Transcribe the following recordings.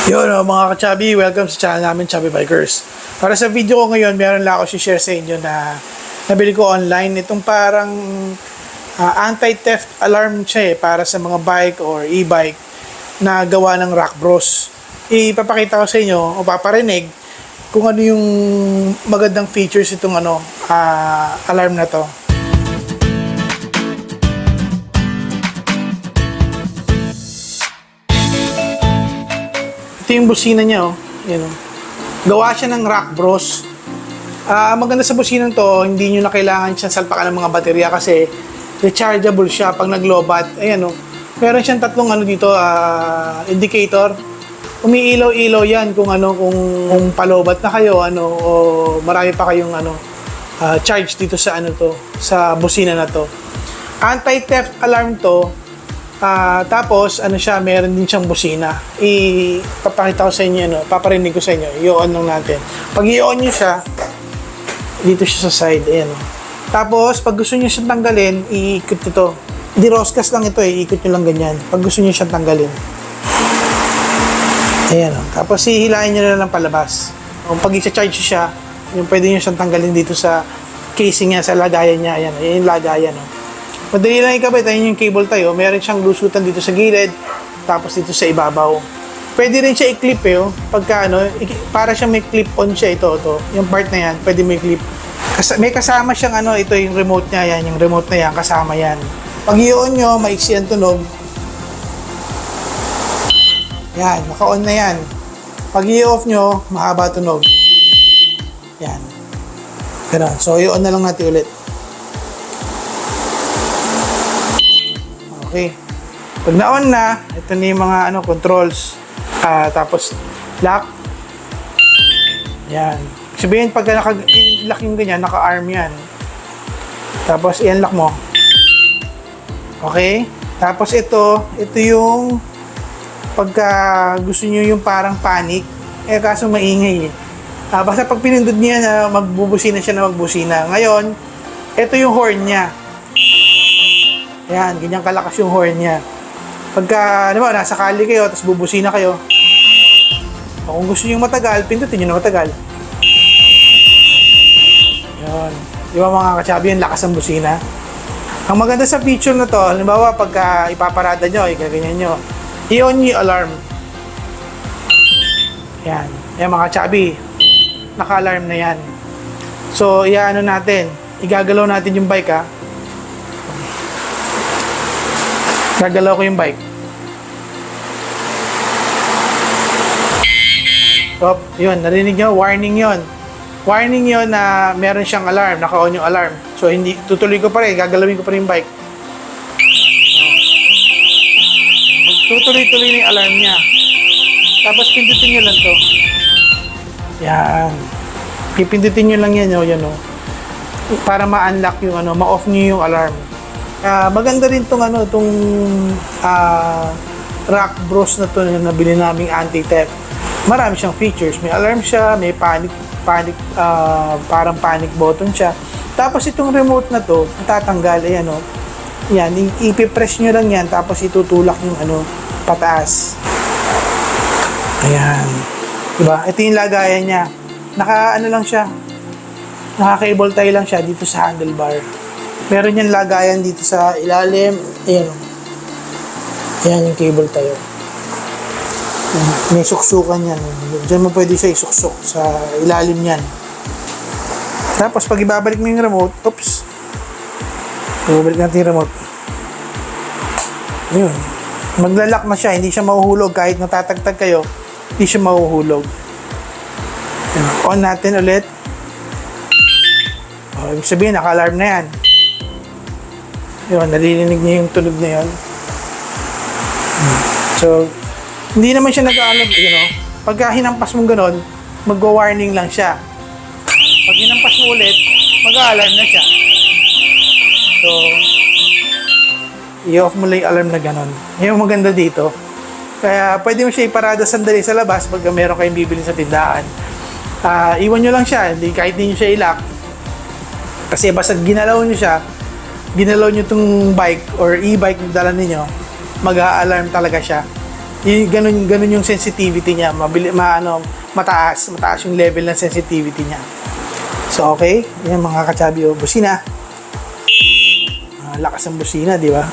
Yun, mga ka-chubby, welcome sa channel namin, Chubby Bikers. Para sa video ko ngayon, meron lang ako share sa inyo na nabili ko online. Itong parang anti-theft alarm siya para sa mga bike or e-bike na gawa ng Rock Bros. Ipapakita ko sa inyo o paparinig kung ano yung magandang features itong alarm na to. Ito yung busina niya, oh. Yan, oh. Gawa siya ng Rock Bros. Maganda sa businang to, hindi nyo na kailangan siyang salpakan ng mga baterya kasi rechargeable siya pag nag-lobat. Ayan, oh. Meron siyang tatlong dito, indicator. Umiilaw-ilaw yan kung palobat na kayo, o marami pa kayong charge dito sa sa busina na to. Anti-theft alarm to. Tapos siya, meron din siyang busina. Ipapakita ko sa inyo, paparinig ko sa inyo. I-on lang natin. Pag i-on nyo siya, dito siya sa side, ayan. Tapos pag gusto niyo siyang tanggalin, iikot ito. Di roscas lang ito, iikot nyo lang ganyan. Pag gusto niyo siyang tanggalin. Ayan, tapos hihilahin nyo na lang palabas. Pag i-charge siya, yung pwede nyo siyang tanggalin dito sa casing niya, sa lagayan niya. Ayan, yung lagayan, madali lang ikabit. Ayun yung cable tayo. Meron siyang lusutan dito sa gilid, tapos dito sa ibabaw. Pwede rin siya i-clip pagka para siyang may clip-on siya ito. Yung part na yan, pwede may clip. May kasama siyang ito yung remote niya, yan, yung remote na yan, kasama yan. Pag i-on nyo, maiksi ang tunog. Yan, naka-on na yan. Pag i-off nyo, mahaba tunog. Yan. Ganun. So, i-on na lang natin ulit. Okay. Pag na-on na, ito na yung mga controls. Tapos, lock. Yan. Sabihin, pag naka-lock yung ganyan, naka-arm yan. Tapos, i-unlock mo. Okay. Tapos, ito yung pagka gusto nyo yung parang panic, kaso maingay. Basta pag pinindot niya, magbubusina siya na magbusina. Ngayon, ito yung horn niya. Yan, ganyan kalakas yung horn niya. Pagka, nasa kali kayo, tapos bubusina kayo. Kung gusto nyo matagal, pindutin nyo na matagal. Yan. Di ba mga ka-chubby, yung lakas ng busina? Ang maganda sa feature na to, halimbawa, pagka ipaparada nyo, ikaganyan nyo, i-on nyo yung alarm. Yan. Yan mga ka-chubby, naka-alarm na yan. So, natin, igagalaw natin yung bike, Gagalaw ko yung bike. Stop. Yun, narinig nyo? Warning yon. Warning yon na meron siyang alarm. Naka-on yung alarm. So, hindi, tutuloy ko pa rin. Gagalawin ko pa rin yung bike. Tutuloy-tuloy na yung alarm niya. Tapos, pindutin nyo lang to. Yan. Pipindutin nyo lang yan, para ma-unlock yung ma-off nyo yung alarm. Maganda rin tong Rock Bros na to na nabili naming anti-theft. Marami siyang features. May alarm siya, may panic parang panic button siya. Tapos itong remote na to, tatanggal, ayan yan, ipipress nyo lang yan, tapos itutulak yung pataas. Ayan. Diba? Ito yung lagayan niya. Lang siya. Naka-cable tie lang siya dito sa handlebar. Meron yan lagayan dito sa ilalim. Ayan. Ayan yung cable tayo. May suksukan yan. Diyan mo pwede siya isuksok sa ilalim yan. Tapos pag ibabalik mo yung remote, oops. Ibabalik natin yung remote. Ayun. Maglalak na siya. Hindi siya mahuhulog. Kahit natatagtag kayo, hindi siya mahuhulog. Ayan. On natin ulit. Ibig sabihin, naka-alarm na yan. Yun, narinig niya yung tunog na yun. So, hindi naman siya nag-aalam, pagka hinampas mong ganon, mag-warning lang siya. Pag hinampas mo ulit, mag-alarm na siya. So, i-off mo lang yung alarm na ganon. Yung maganda dito. Kaya, pwede mo siya iparada sandali sa labas pagka meron kayong bibili sa tindahan. Iwan nyo lang siya, kahit hindi nyo siya i-lock. Kasi basta ginalaw nyo itong bike or e-bike na dala ninyo, mag-a-alarm talaga siya. Ganun yung sensitivity niya. Mataas yung level ng sensitivity niya. So, okay. Yan mga ka-chubby. Busina. Lakas ng busina, di ba?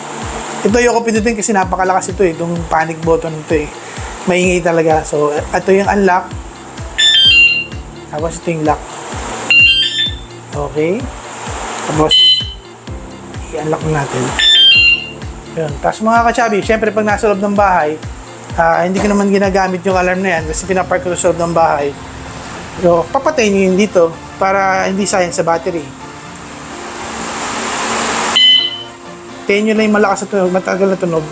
Ito yung ako pindutin kasi napakalakas ito eh. Itong panic button ito eh. Maingay talaga. So, ito yung unlock. Tapos ito yung lock. Okay. Tapos, i-unlock natin. Yun. Tapos mga ka-chubby, syempre pag nasa loob ng bahay, hindi ko naman ginagamit yung alarm na yan kasi pinapark ko sa loob ng bahay. So, papatayin nyo yun dito para hindi sayang sa battery. Tayin nyo lang yung malakas na tunog, matagal na tunog.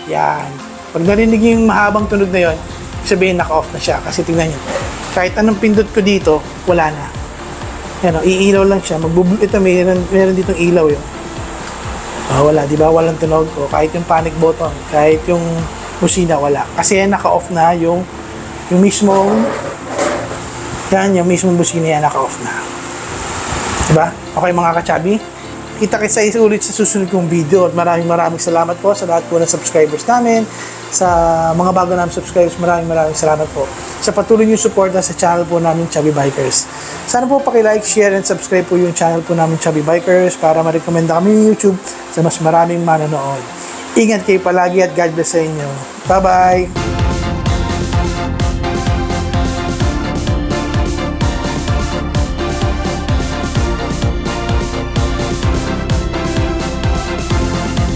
Yan. Pag narinig yung mahabang tunog na yun, sabihin naka-off na siya. Kasi tingnan nyo, kahit anong pindot ko dito, wala na. Yan o, iilaw lang siya. Ito, meron ditong ilaw yun. Wala, di ba? Walang tunog. O, kahit yung panic button, kahit yung busina, wala. Kasi naka-off na yung mismong yung mismong busina yan, naka-off na. Diba? Okay mga ka-chubby? Kita kayo ulit sa susunod kong video at maraming salamat po sa lahat po ng subscribers namin, sa mga bago namin subscribers, maraming salamat po sa patuloy nyo support sa channel po namin Chubby Bikers. Sana po paki-like, share and subscribe po yung channel po namin Chubby Bikers para ma-recommenda kami ng YouTube sa mas maraming manonood. Ingat kayo palagi at God bless sa inyo. Bye-bye!